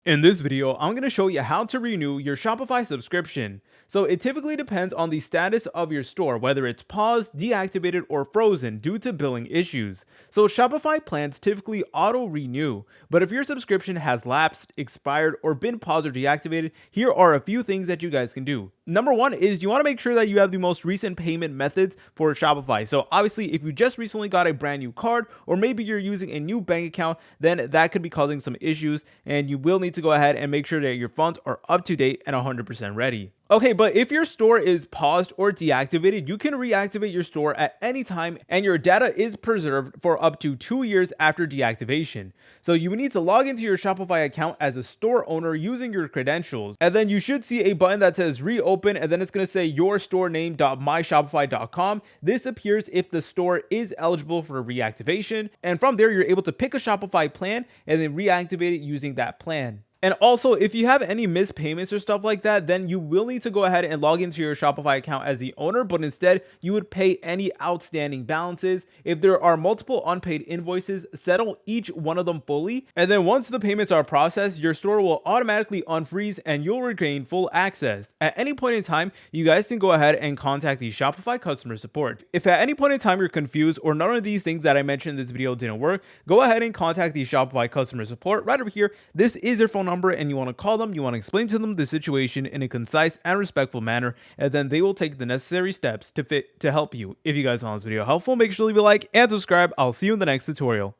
In this video, I'm going to show you how to renew your Shopify subscription. So it typically depends on the status of your store, whether it's paused, deactivated, or frozen due to billing issues. So Shopify plans typically auto renew, but if your subscription has lapsed, expired, or been paused or deactivated, here are a few things that you guys can do. Number one is you want to make sure that you have the most recent payment methods for Shopify. So obviously, if you just recently got a brand new card, or maybe you're using a new bank account, then that could be causing some issues, and you will need to go ahead and make sure that your funds are up to date and 100% ready. Okay, but if your store is paused or deactivated, you can reactivate your store at any time, and your data is preserved for up to 2 years after deactivation. So you need to log into your Shopify account as a store owner using your credentials, and then you should see a button that says reopen, and then it's going to say your store name.myshopify.com. This appears if the store is eligible for reactivation, and from there you're able to pick a Shopify plan and then reactivate it using that plan. And also, if you have any missed payments or stuff like that, then you will need to go ahead and log into your Shopify account as the owner, but instead you would pay any outstanding balances. If there are multiple unpaid invoices, settle each one of them fully. And then once the payments are processed, your store will automatically unfreeze and you'll regain full access. At any point in time, you guys can go ahead and contact the Shopify customer support. If at any point in time you're confused or none of these things that I mentioned in this video didn't work, go ahead and contact the Shopify customer support right over here. This is their phone number, and you want to call them, you want to explain to them the situation in a concise and respectful manner, and then they will take the necessary steps to help you. If you guys found this video helpful, make sure to leave a like and subscribe. I'll see you in the next tutorial.